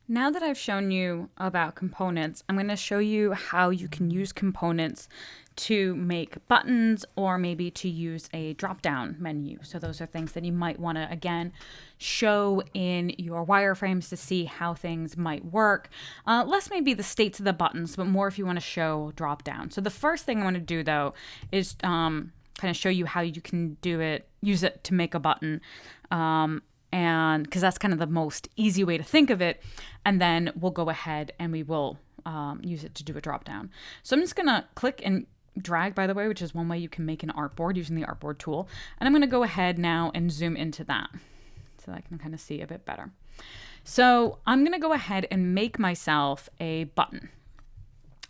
Now that I've shown you about components, I'm going to show you how you can use components to make buttons or maybe to use a drop-down menu. So those are things that you might want to, again, show in your wireframes to see how things might work. Less maybe the states of the buttons, but more if you want to show drop-down. So the first thing I want to do, though, is kind of show you how you can use it to make a button. And because that's kind of the most easy way to think of it. And then we'll go ahead and we will use it to do a drop down. So I'm just going to click and drag, by the way, which is one way you can make an artboard using the artboard tool. And I'm going to go ahead now and zoom into that so that I can kind of see a bit better. So I'm going to go ahead and make myself a button.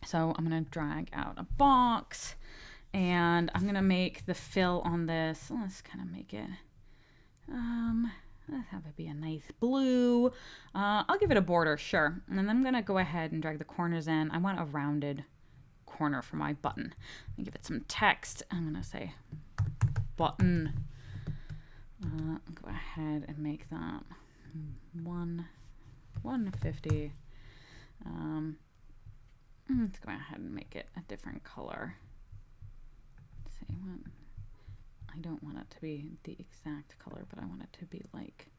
So I'm going to drag out a box and I'm going to make the fill on this. Let's kind of make it, let's have it be a nice blue. I'll give it a border, sure. And then I'm going to go ahead and drag the corners in. I want a rounded corner for my button. Let me give it some text. I'm going to say button. Go ahead and make that 150. Let's go ahead and make it a different color. Let's see what. I don't want it to be the exact color, but I want it to be like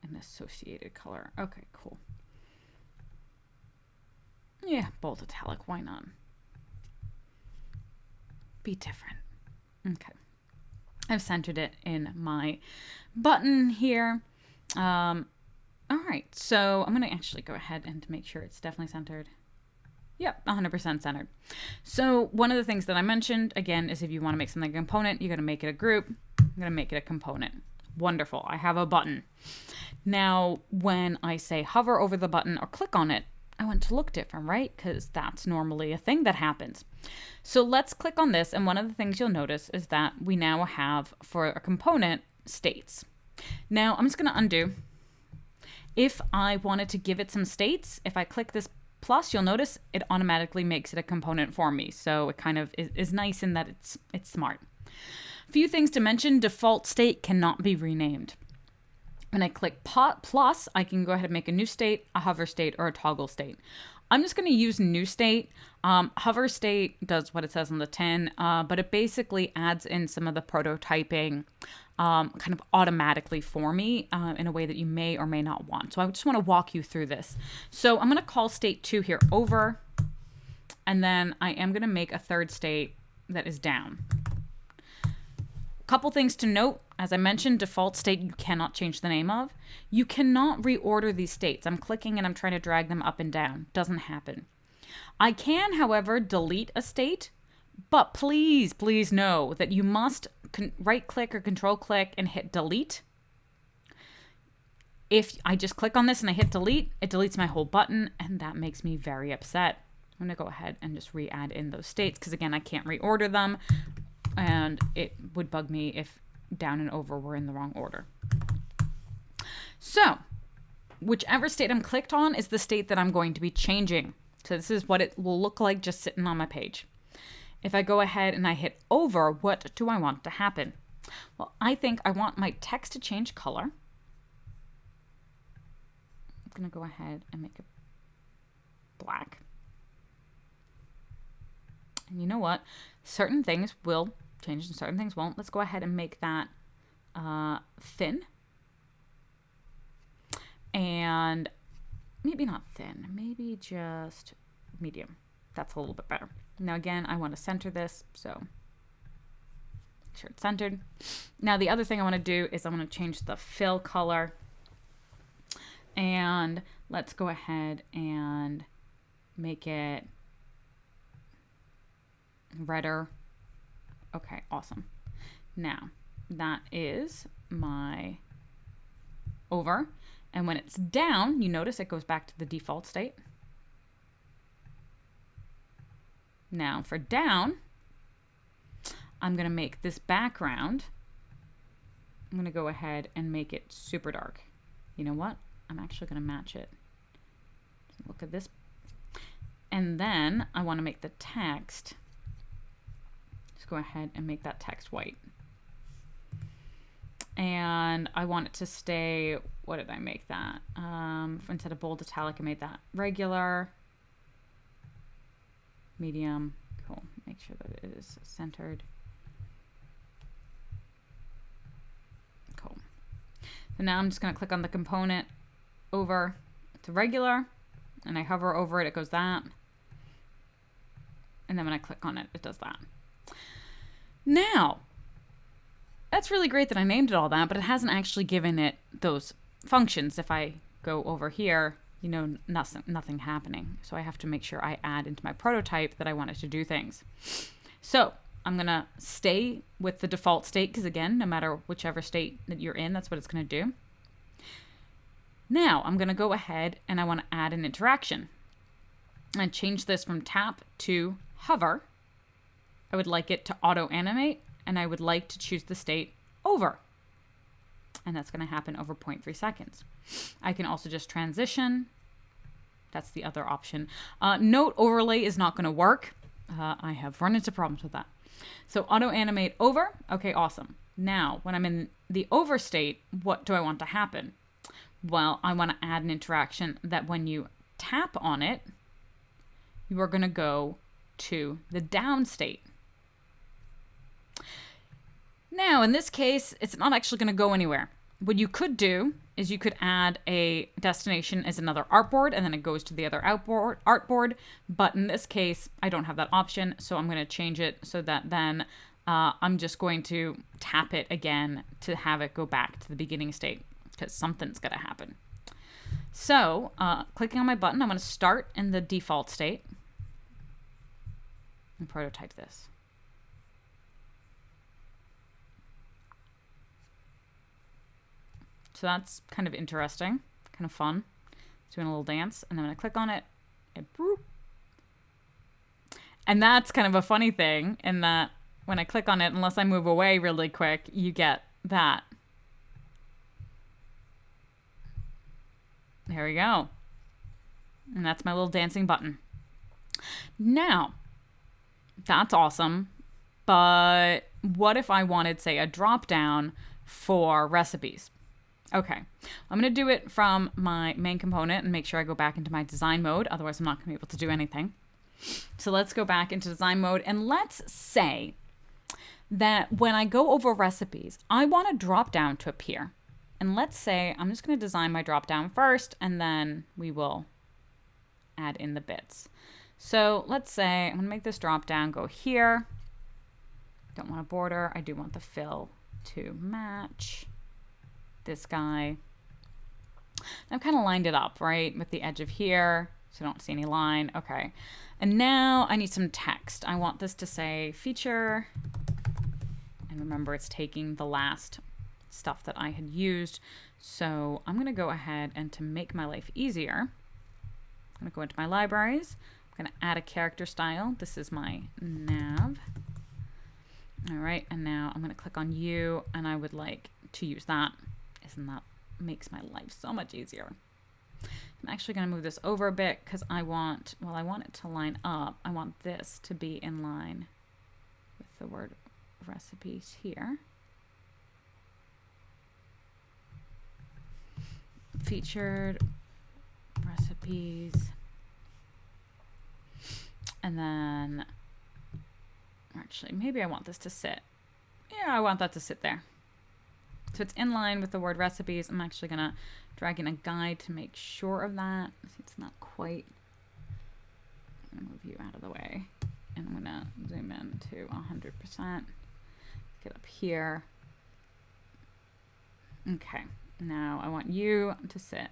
an associated color. Okay, cool. Yeah, bold italic, why not? Be different. Okay. I've centered it in my button here. All right, so I'm gonna actually go ahead and make sure it's definitely centered. Yep, 100% centered. So one of the things that I mentioned, again, is if you want to make something a component, you're going to make it a group. I'm going to make it a component. Wonderful. I have a button. Now, when I say hover over the button or click on it, I want it to look different, right? Because that's normally a thing that happens. So let's click on this. And one of the things you'll notice is that we now have, for a component, states. Now, I'm just going to undo. If I wanted to give it some states, if I click this plus, you'll notice it automatically makes it a component for me. So it kind of is nice in that it's smart. A few things to mention. Default state cannot be renamed. When I click plus, I can go ahead and make a new state, a hover state, or a toggle state. I'm just going to use new state. Hover state does what it says on the tin, but it basically adds in some of the prototyping kind of automatically for me in a way that you may or may not want. So I just want to walk you through this. So I'm going to call state 2 here over, and then I am going to make a third state that is down. Couple things to note. As I mentioned, default state you cannot change the name of. You cannot reorder these states. I'm clicking and I'm trying to drag them up and down. Doesn't happen. I can, however, delete a state, but please, please know that you must right click or control click and hit delete. If I just click on this and I hit delete, it deletes my whole button, and that makes me very upset. I'm going to go ahead and just re-add in those states because, again, I can't reorder them, and it would bug me if down and over were in the wrong order. So whichever state I'm clicked on is the state that I'm going to be changing. So this is what it will look like just sitting on my page. If I go ahead and I hit over, what do I want to happen? Well, I think I want my text to change color. I'm going to go ahead and make it black. And you know what? Certain things will change and certain things won't. Let's go ahead and make that thin. And maybe not thin, maybe just medium. That's a little bit better. Now again, I want to center this, so make sure it's centered. Now the other thing I want to do is I want to change the fill color. And let's go ahead and make it redder. Okay, awesome. Now that is my over. And when it's down, you notice it goes back to the default state. Now for down, I'm going to make this background. I'm going to go ahead and make it super dark. You know what? I'm actually going to match it. Look at this. And then I want to make the text. Let's go ahead and make that text white. and I want it to stay, what did I make that? Instead of bold italic, I made that regular, medium. Cool. Make sure that it is centered. Cool. So now I'm just going to click on the component over to regular, and I hover over it, it goes that. And then when I click on it, it does that. Now, that's really great that I named it all that, but it hasn't actually given it those functions. If I go over here, you know, nothing happening. So I have to make sure I add into my prototype that I want it to do things. So I'm going to stay with the default state because, again, no matter whichever state that you're in, that's what it's going to do. Now I'm going to go ahead and I want to add an interaction. And change this from tap to hover. I would like it to auto animate, and I would like to choose the state over. And that's going to happen over 0.3 seconds. I can also just transition. That's the other option. Note overlay is not going to work. I have run into problems with that. So auto animate over. Okay, awesome. Now, when I'm in the over state, what do I want to happen? Well, I want to add an interaction that when you tap on it, you are going to go to the down state. Now, in this case, it's not actually going to go anywhere. What you could do is you could add a destination as another artboard, and then it goes to the other artboard. But in this case, I don't have that option, so I'm going to change it so that then I'm just going to tap it again to have it go back to the beginning state, because something's going to happen. So, clicking on my button, I'm going to start in the default state and prototype this. So that's kind of interesting, kind of fun. It's doing a little dance, and then when I click on it, boop. And that's kind of a funny thing in that when I click on it, unless I move away really quick, you get that. There we go. And that's my little dancing button. Now, that's awesome. But what if I wanted, say, a drop down for recipes? Okay, I'm going to do it from my main component and make sure I go back into my design mode. Otherwise, I'm not going to be able to do anything. So let's go back into design mode. And let's say that when I go over recipes, I want a drop down to appear. And let's say I'm just going to design my drop down first, and then we will add in the bits. So let's say I'm going to make this drop down go here. Don't want a border. I do want the fill to match this guy. I've kind of lined it up, right, with the edge of here, so I don't see any line. Okay. And now I need some text. I want this to say feature. And remember, it's taking the last stuff that I had used. So I'm going to go ahead and to make my life easier, I'm going to go into my libraries. I'm going to add a character style. This is my nav. All right. And now I'm going to click on you, and I would like to use that. Isn't that makes my life so much easier? I'm actually going to move this over a bit because I want, well, I want it to line up. I want this to be in line with the word recipes here. Featured recipes. And then, actually, maybe I want this to sit. Yeah, I want that to sit there. So it's in line with the word recipes. I'm actually going to drag in a guide to make sure of that. It's not quite. I'm going to move you out of the way. And I'm going to zoom in to 100%. Get up here. Okay. Now I want you to sit.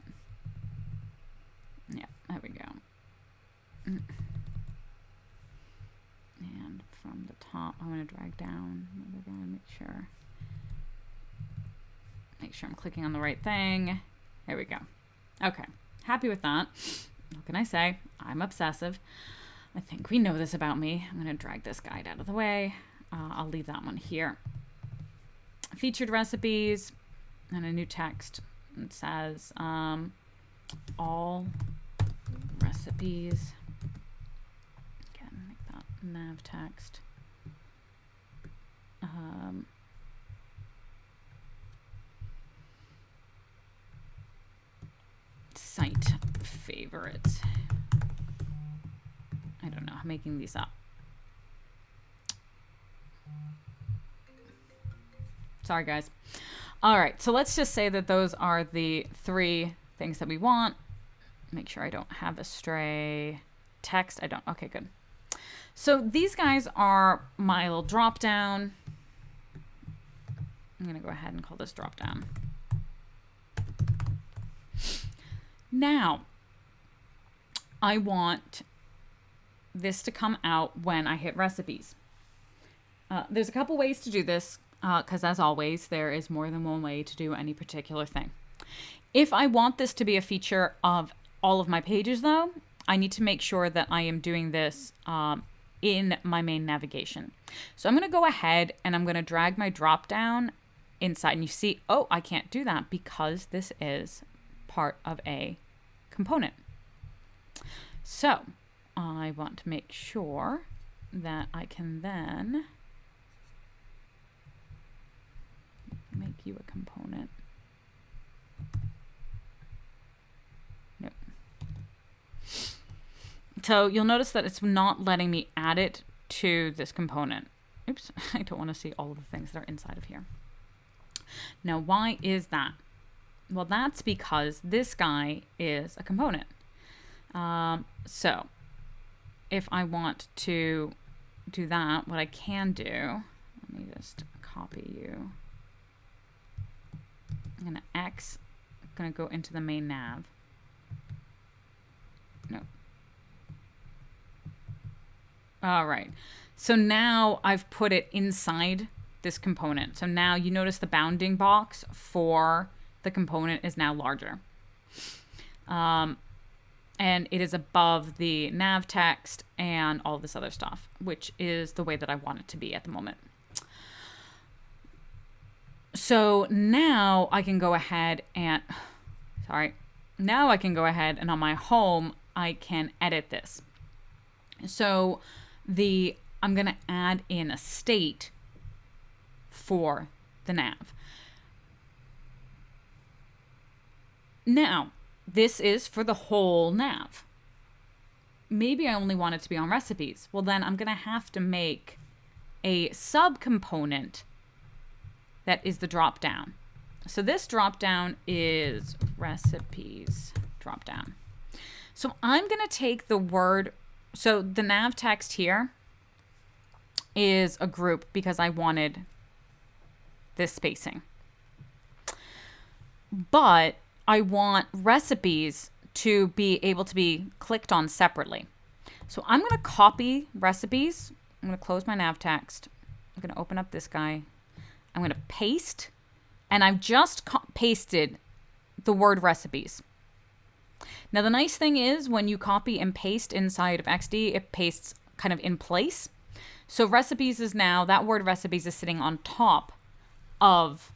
Yeah, there we go. And from the top, I want to drag down. Make sure I'm clicking on the right thing. There we go. Okay, happy with that. What can I say? I'm obsessive. I think we know this about me. I'm going to drag this guide out of the way. I'll leave that one here. Featured recipes and a new text. It says all recipes. Again, make that nav text. favorites. I don't know, I'm making these up. Sorry, guys. All right, so let's just say that those are the 3 things that we want. Make sure I don't have a stray text. I don't. Okay, good. So these guys are my little drop down. I'm going to go ahead and call this drop down. Now, I want this to come out when I hit recipes. There's a couple ways to do this, because as always, there is more than one way to do any particular thing. If I want this to be a feature of all of my pages, though, I need to make sure that I am doing this in my main navigation. So I'm going to go ahead and I'm going to drag my drop down inside. And you see, oh, I can't do that because this is part of a component. So I want to make sure that I can then make you a component. Nope. So you'll notice that it's not letting me add it to this component. Oops, I don't want to see all of the things that are inside of here. Now, why is that? Well, that's because this guy is a component. So if I want to do that, what I can do, let me just copy you. I'm going to X, I'm going to go into the main nav. No. All right. So now I've put it inside this component. So now you notice the bounding box for the component is now larger. And it is above the nav text and all this other stuff, which is the way that I want it to be at the moment. So now I can go ahead and, now I can go ahead and on my home, I can edit this. So I'm going to add in a state for the nav. Now, this is for the whole nav. Maybe I only want it to be on recipes. Well, then I'm going to have to make a subcomponent that is the drop down. So this drop down is recipes drop down. So I'm going to take the word, so the nav text here is a group because I wanted this spacing. But I want recipes to be able to be clicked on separately. So I'm going to copy recipes. I'm going to close my nav text. I'm going to open up this guy. I'm going to paste, and I've just pasted the word recipes. Now, the nice thing is when you copy and paste inside of XD, it pastes kind of in place. So recipes is now, that word recipes is sitting on top of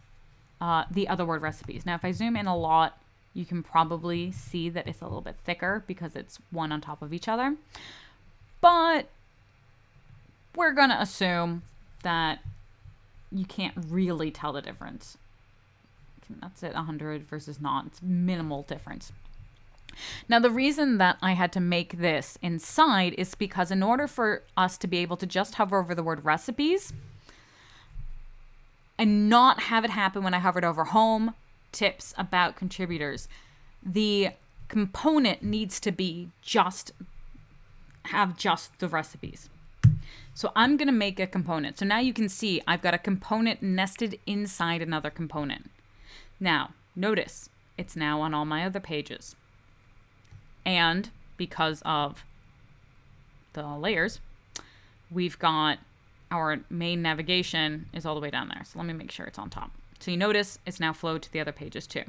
the other word recipes. Now, if I zoom in a lot, you can probably see that it's a little bit thicker because it's one on top of each other. But we're going to assume that you can't really tell the difference. That's it, 100 versus not. It's minimal difference. Now, the reason that I had to make this inside is because in order for us to be able to just hover over the word recipes and not have it happen when I hovered over home, tips, about, contributors, the component needs to be have just the recipes. So I'm going to make a component. So now you can see I've got a component nested inside another component. Now, notice it's now on all my other pages. And because of the layers, we've got our main navigation is all the way down there. So let me make sure it's on top. So you notice it's now flowed to the other pages too.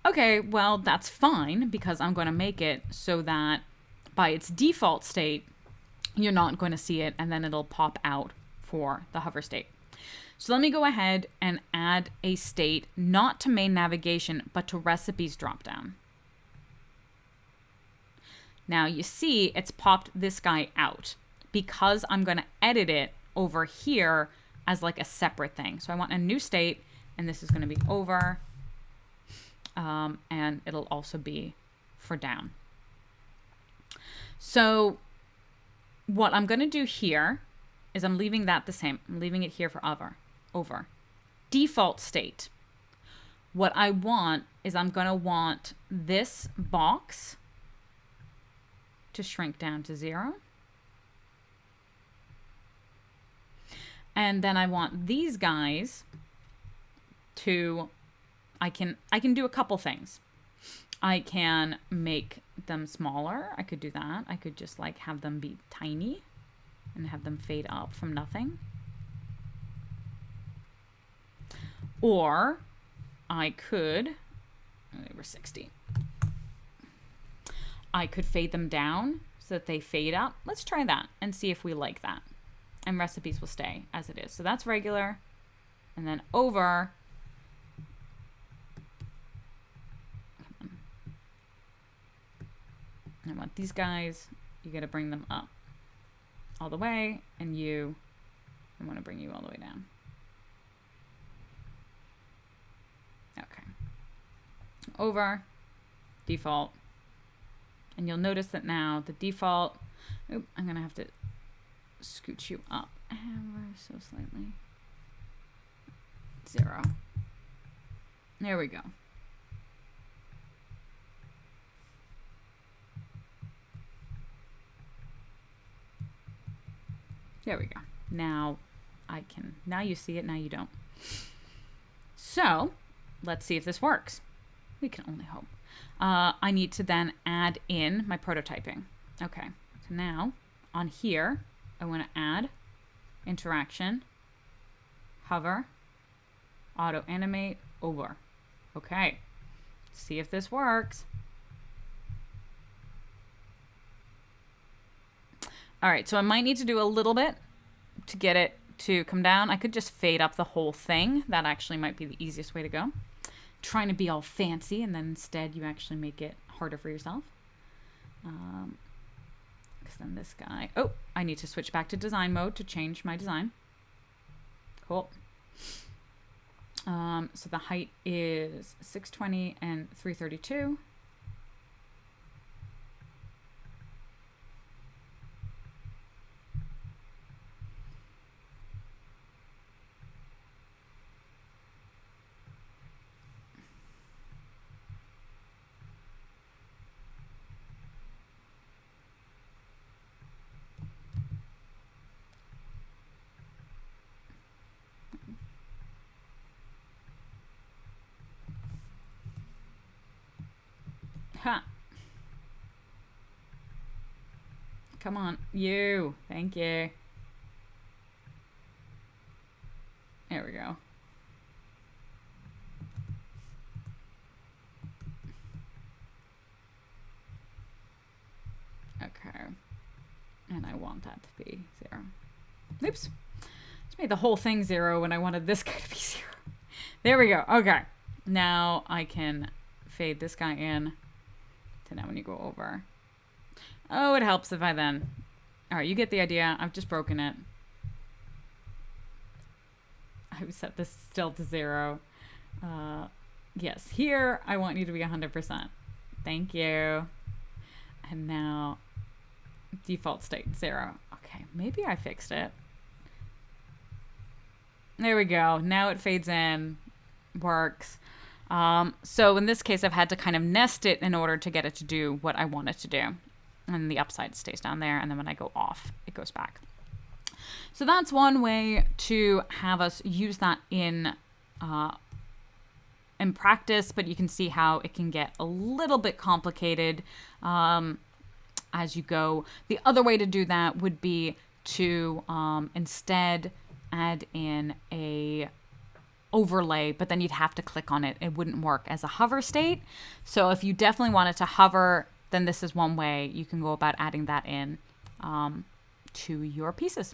Okay, well, that's fine because I'm going to make it so that by its default state, you're not going to see it and then it'll pop out for the hover state. So let me go ahead and add a state not to main navigation, but to recipes dropdown. Now you see it's popped this guy out because I'm going to edit it over here as like a separate thing. So I want a new state, and this is going to be over, and it'll also be for down. So what I'm going to do here is I'm leaving that the same. I'm leaving it here for over. Default state. What I want is I'm going to want this box to shrink down to 0. And then I want these guys to, I can do a couple things. I can make them smaller. I could do that. I could just like have them be tiny and have them fade up from nothing. Or I could, they were 60. I could fade them down so that they fade up. Let's try that and see if we like that. And recipes will stay as it is. So that's regular. And then over. I want these guys, you got to bring them up all the way, and I want to bring you all the way down. Okay. Over, default. And you'll notice that now the default, I'm going to have to scooch you up ever so slightly. 0. There we go. There we go. Now now you see it, now you don't. So let's see if this works. We can only hope. I need to then add in my prototyping. Okay, so now on here, I want to add interaction, hover, auto animate, over. Okay, see if this works. All right, so I might need to do a little bit to get it to come down. I could just fade up the whole thing. That actually might be the easiest way to go. Trying to be all fancy, and then instead you actually make it harder for yourself. Because then this guy, oh, I need to switch back to design mode to change my design. Cool. So the height is 620 and 332. Ha. Come on, you. Thank you. There we go. Okay. And I want that to be 0. Oops. Just made the whole thing 0 when I wanted this guy to be 0. There we go. Okay. Now I can fade this guy in. Now when you go over. Oh, it helps if I then... All right, you get the idea. I've just broken it. I've set this still to 0. Yes, here I want you to be 100%. Thank you. And now default state 0. Okay, maybe I fixed it. There we go. Now it fades in. Works. So in this case, I've had to kind of nest it in order to get it to do what I want it to do. And the upside stays down there. And then when I go off, it goes back. So that's one way to have us use that in practice, but you can see how it can get a little bit complicated as you go. The other way to do that would be to instead add in a overlay, but then you'd have to click on it. It wouldn't work as a hover state. So if you definitely wanted to hover, then this is one way you can go about adding that in to your pieces.